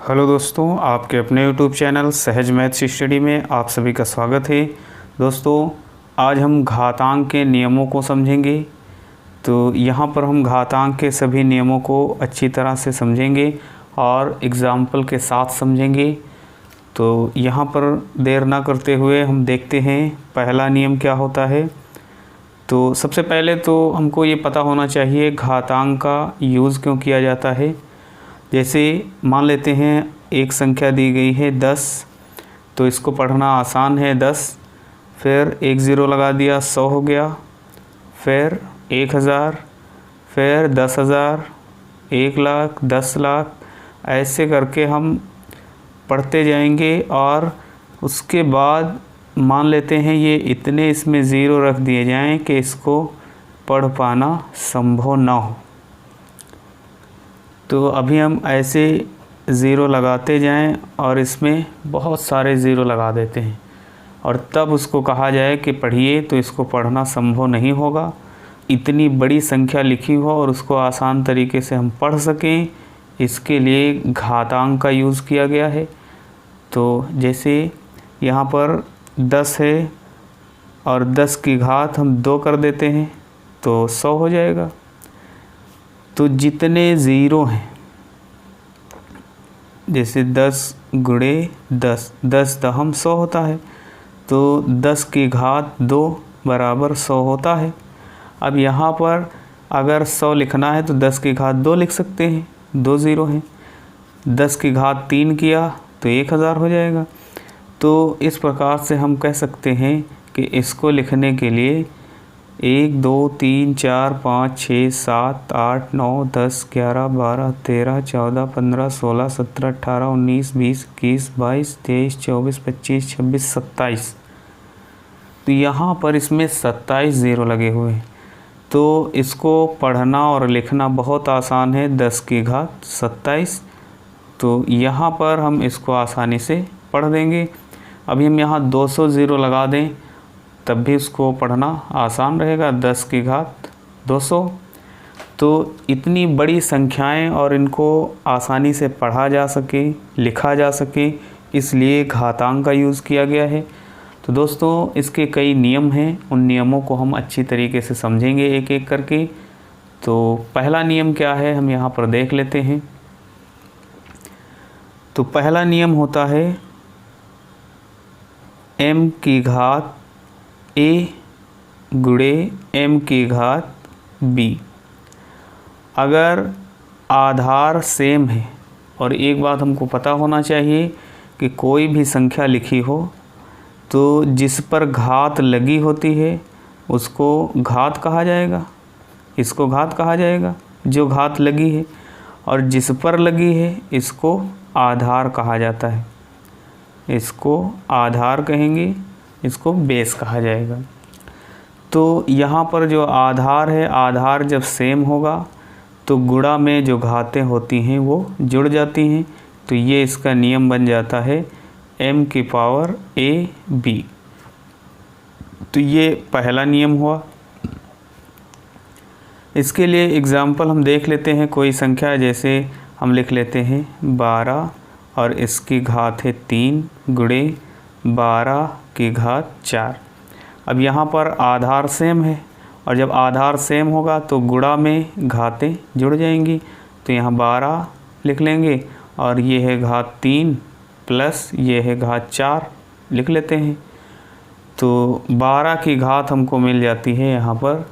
Hello दोस्तों, आपके अपने यूट्यूब चैनल सहज मैथ्स स्टडी में आप सभी का स्वागत है। दोस्तों, आज हम घातांक के नियमों को समझेंगे। तो यहाँ पर हम घातांक के सभी नियमों को अच्छी तरह से समझेंगे और एग्ज़ाम्पल के साथ समझेंगे। तो यहाँ पर देर ना करते हुए हम देखते हैं पहला नियम क्या होता है। तो सबसे पहले तो हमको ये पता होना चाहिए घातांक का यूज़ क्यों किया जाता है। जैसे मान लेते हैं एक संख्या दी गई है 10, तो इसको पढ़ना आसान है 10, फिर एक ज़ीरो लगा दिया 100 हो गया, फिर 1000, फिर 10,000, 1,00,000, 10 लाख, ऐसे करके हम पढ़ते जाएंगे। और उसके बाद मान लेते हैं ये इतने इसमें ज़ीरो रख दिए जाएं कि इसको पढ़ पाना संभव ना हो। तो अभी हम ऐसे ज़ीरो लगाते जाएं और इसमें बहुत सारे ज़ीरो लगा देते हैं और तब उसको कहा जाए कि पढ़िए, तो इसको पढ़ना संभव नहीं होगा। इतनी बड़ी संख्या लिखी हो और उसको आसान तरीके से हम पढ़ सकें, इसके लिए घातांक का यूज़ किया गया है। तो जैसे यहाँ पर 10 है और 10 की घात हम 2 कर देते हैं तो 100 हो जाएगा। तो जितने ज़ीरो हैं, जैसे 10 गुणे 10, 10 दहम 100 होता है, तो 10 की घात 2 बराबर 100 होता है। अब यहाँ पर अगर 100 लिखना है तो 10 की घात 2 लिख सकते हैं, 2 ज़ीरो हैं। 10 की घात 3 किया तो 1000 हो जाएगा। तो इस प्रकार से हम कह सकते हैं कि इसको लिखने के लिए 1 2 3 4 5 6 7 8 9 10 11 12 13 14 15 16 17 18 19 20 21 22 23 24 25 26 27। तो यहाँ पर इसमें 27 ज़ीरो लगे हुए हैं। तो इसको पढ़ना और लिखना बहुत आसान है, 10 की घात 27। तो यहाँ पर हम इसको आसानी से पढ़ देंगे। अभी हम यहाँ 200 ज़ीरो लगा दें तब भी उसको पढ़ना आसान रहेगा, 10 की घात 200। तो इतनी बड़ी संख्याएं और इनको आसानी से पढ़ा जा सके, लिखा जा सके, इसलिए घातांक का यूज़ किया गया है। तो दोस्तों, इसके कई नियम हैं, उन नियमों को हम अच्छी तरीके से समझेंगे एक एक करके। तो पहला नियम क्या है हम यहाँ पर देख लेते हैं। तो पहला नियम होता है m की घात a गुणे m की घात b। अगर आधार सेम है, और एक बात हमको पता होना चाहिए कि कोई भी संख्या लिखी हो तो जिस पर घात लगी होती है उसको घात कहा जाएगा, इसको घात कहा जाएगा जो घात लगी है, और जिस पर लगी है इसको आधार कहा जाता है, इसको आधार कहेंगे, इसको बेस कहा जाएगा। तो यहाँ पर जो आधार है, आधार जब सेम होगा तो गुणा में जो घातें होती हैं वो जुड़ जाती हैं। तो ये इसका नियम बन जाता है m की पावर a b। तो ये पहला नियम हुआ। इसके लिए एग्ज़ाम्पल हम देख लेते हैं। कोई संख्या जैसे हम लिख लेते हैं 12 और इसकी घात है 3 गुणे 12 की घात 4। अब यहाँ पर आधार सेम है और जब आधार सेम होगा तो गुणा में घातें जुड़ जाएंगी। तो यहाँ 12 लिख लेंगे और ये है घात 3 प्लस ये है घात 4 लिख लेते हैं। तो 12 की घात हमको मिल जाती है यहाँ पर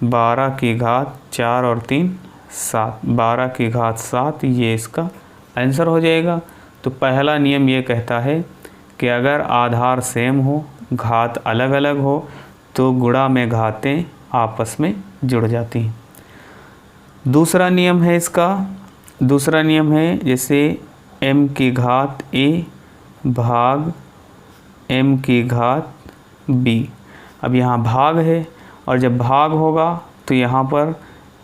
12 की घात 4 और 3 7, 12 की घात 7, ये इसका आंसर हो जाएगा। तो पहला नियम ये कहता है कि अगर आधार सेम हो, घात अलग अलग हो, तो गुणा में घातें आपस में जुड़ जाती हैं। दूसरा नियम है इसका, दूसरा नियम है जैसे m की घात a भाग m की घात b। अब यहाँ भाग है और जब भाग होगा तो यहाँ पर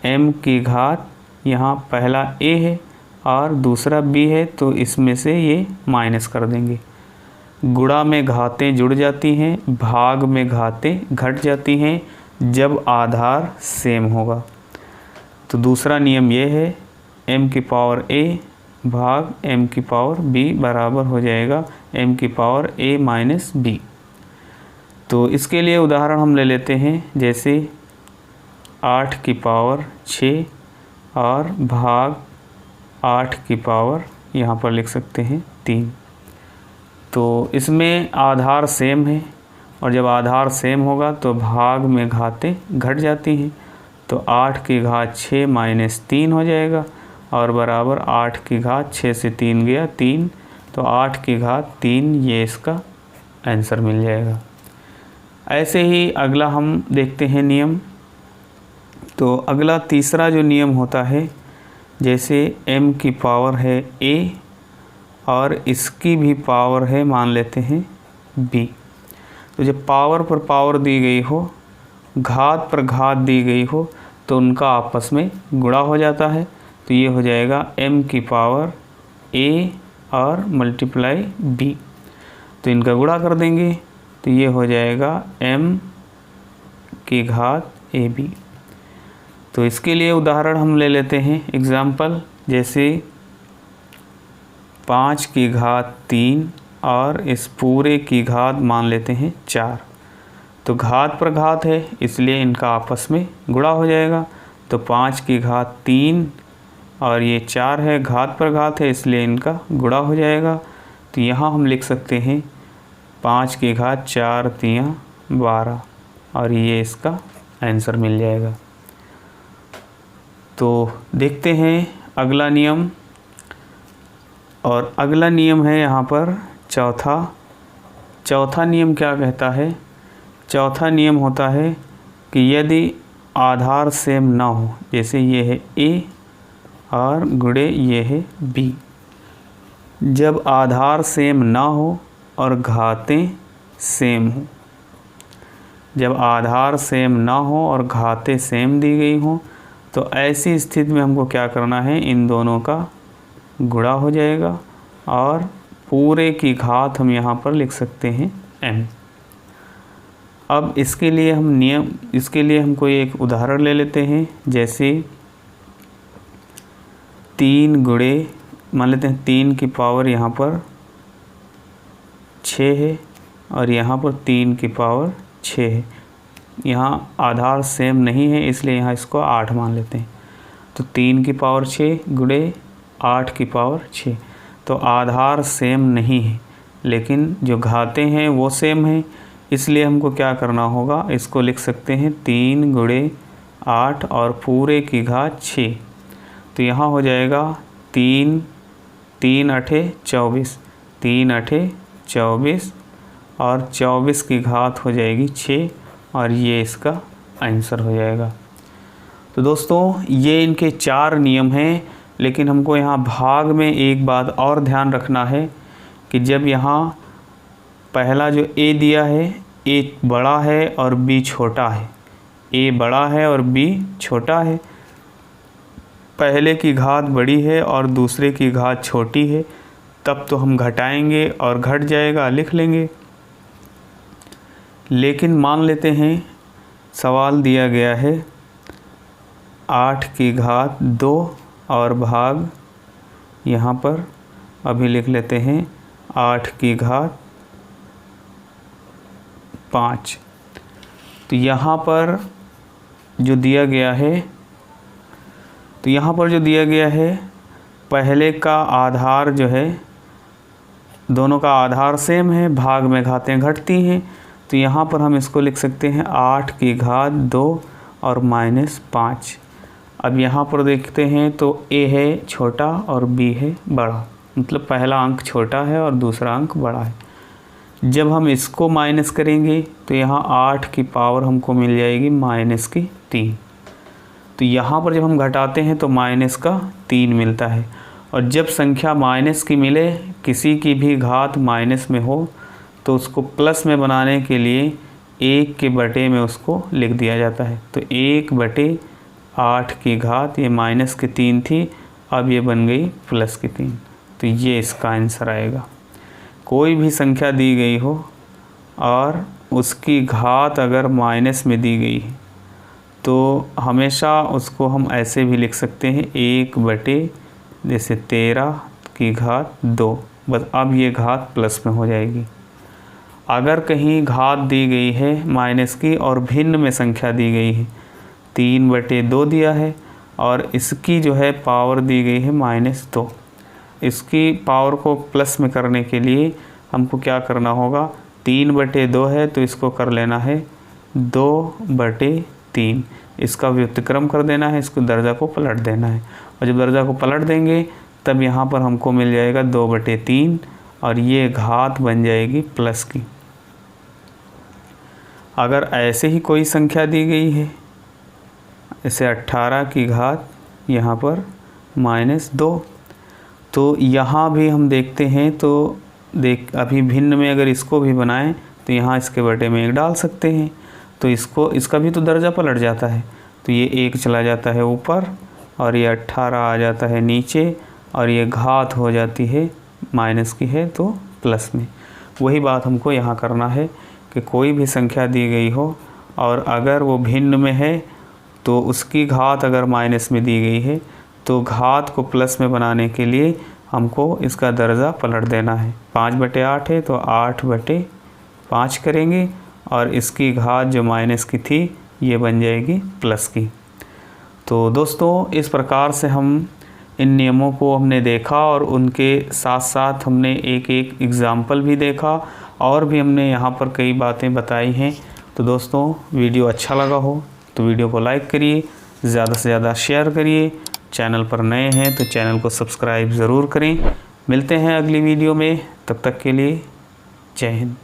m की घात, यहाँ पहला a है और दूसरा b है, तो इसमें से ये माइनस कर देंगे। गुणा में घातें जुड़ जाती हैं, भाग में घातें घट जाती हैं जब आधार सेम होगा। तो दूसरा नियम ये है m की पावर a भाग m की पावर b बराबर हो जाएगा m की पावर a माइनस b। तो इसके लिए उदाहरण हम ले लेते हैं, जैसे 8 की पावर 6 और भाग 8 की पावर यहाँ पर लिख सकते हैं 3। तो इसमें आधार सेम है और जब आधार सेम होगा तो भाग में घातें घट जाती हैं। तो 8 की घात 6 माइनस 3 हो जाएगा और बराबर 8 की घात 6 से 3 गया 3, तो 8 की घात 3, ये इसका आंसर मिल जाएगा। ऐसे ही अगला हम देखते हैं नियम। तो अगला तीसरा जो नियम होता है, जैसे m की पावर है a और इसकी भी पावर है मान लेते हैं b। तो जब पावर पर पावर दी गई हो, घात पर घात दी गई हो, तो उनका आपस में गुणा हो जाता है। तो ये हो जाएगा m की पावर a और मल्टीप्लाई b। तो इनका गुणा कर देंगे तो ये हो जाएगा m की घात ab। तो इसके लिए उदाहरण हम ले लेते हैं एग्ज़ाम्पल, जैसे 5 की घात 3 और इस पूरे की घात मान लेते हैं 4। तो घात पर घात है इसलिए इनका आपस में गुणा हो जाएगा। तो 5 की घात 3 और ये 4 है, घात पर घात है इसलिए इनका गुणा हो जाएगा। तो यहाँ हम लिख सकते हैं 5 की घात 4 3 12 और ये इसका आंसर मिल जाएगा। तो देखते हैं अगला नियम, और अगला नियम है यहाँ पर चौथा नियम क्या कहता है। चौथा नियम होता है कि यदि आधार सेम ना हो, जैसे ये है a और गुणे ये है b, जब आधार सेम ना हो और घातें सेम हो, जब आधार सेम ना हो और घातें सेम दी गई हों, तो ऐसी स्थिति में हमको क्या करना है, इन दोनों का गुणा हो जाएगा और पूरे की घात हम यहाँ पर लिख सकते हैं m। अब इसके लिए हम कोई एक उदाहरण ले लेते हैं, जैसे 3 गुणे मान लेते हैं 3 की पावर यहाँ पर 6 है और यहाँ पर 3 की पावर 6 है। यहाँ आधार सेम नहीं है इसलिए यहाँ इसको 8 मान लेते हैं। तो 3 की पावर 6 गुणे 8 की पावर 6। तो आधार सेम नहीं है लेकिन जो घातें हैं वो सेम हैं, इसलिए हमको क्या करना होगा, इसको लिख सकते हैं 3 गुणे 8 और पूरे की घात 6। तो यहाँ हो जाएगा 3 3 8 24, 3 8 24 और 24 की घात हो जाएगी 6 और ये इसका आंसर हो जाएगा। तो दोस्तों ये इनके 4 नियम हैं, लेकिन हमको यहाँ भाग में एक बात और ध्यान रखना है कि जब यहाँ पहला जो a दिया है, a बड़ा है और b छोटा है, a बड़ा है और b छोटा है, पहले की घात बड़ी है और दूसरे की घात छोटी है, तब तो हम घटाएंगे और घट जाएगा लिख लेंगे। लेकिन मान लेते हैं सवाल दिया गया है 8 की घात 2 और भाग यहाँ पर अभी लिख लेते हैं 8 की घात 5। तो यहाँ पर जो दिया गया है, पहले का आधार जो है, दोनों का आधार सेम है, भाग में घातें घटती हैं। तो यहाँ पर हम इसको लिख सकते हैं 8 की घात 2 और -5। अब यहाँ पर देखते हैं तो a है छोटा और b है बड़ा, मतलब पहला अंक छोटा है और दूसरा अंक बड़ा है। जब हम इसको माइनस करेंगे तो यहाँ 8 की पावर हमको मिल जाएगी -3। तो यहाँ पर जब हम घटाते हैं तो -3 मिलता है, और जब संख्या माइनस की मिले, किसी की भी घात माइनस में हो, तो उसको प्लस में बनाने के लिए 1 के बटे में उसको लिख दिया जाता है। तो 1/8 की घात, ये -3 थी, अब ये बन गई +3। तो ये इसका आंसर आएगा। कोई भी संख्या दी गई हो और उसकी घात अगर माइनस में दी गई है तो हमेशा उसको हम ऐसे भी लिख सकते हैं 1 बटे जैसे 13 की घात 2। बस अब ये घात प्लस में हो जाएगी। अगर कहीं घात दी गई है माइनस की और भिन्न में संख्या दी गई है, 3/2 दिया है और इसकी जो है पावर दी गई है -2। इसकी पावर को प्लस में करने के लिए हमको क्या करना होगा, 3/2 है तो इसको कर लेना है 2/3। इसका व्युत्क्रम कर देना है, इसको दर्जा को पलट देना है और जब दर्जा को पलट देंगे तब यहाँ पर हमको मिल जाएगा 2/3 और ये घात बन जाएगी प्लस की। अगर ऐसे ही कोई संख्या दी गई है, जैसे 18 की घात यहाँ पर -2, तो यहाँ भी हम देखते हैं तो अभी भिन्न में अगर इसको भी बनाएं तो यहाँ इसके बटे में 1 डाल सकते हैं, तो इसका भी तो दर्जा पलट जाता है, तो ये 1 चला जाता है ऊपर और ये 18 आ जाता है नीचे और ये घात हो जाती है माइनस की है तो प्लस में। वही बात हमको यहाँ करना है कि कोई भी संख्या दी गई हो और अगर वो भिन्न में है तो उसकी घात अगर माइनस में दी गई है तो घात को प्लस में बनाने के लिए हमको इसका दर्जा पलट देना है। 5/8 है तो 8/5 करेंगे और इसकी घात जो माइनस की थी ये बन जाएगी प्लस की। तो दोस्तों इस प्रकार से हम इन नियमों को हमने देखा और उनके साथ साथ हमने एक एग्ज़ाम्पल भी देखा और भी हमने यहाँ पर कई बातें बताई हैं। तो दोस्तों वीडियो अच्छा लगा हो तो वीडियो को लाइक करिए, ज़्यादा से ज़्यादा शेयर करिए। चैनल पर नए हैं तो चैनल को सब्सक्राइब ज़रूर करें। मिलते हैं अगली वीडियो में, तब तक के लिए जय हिंद।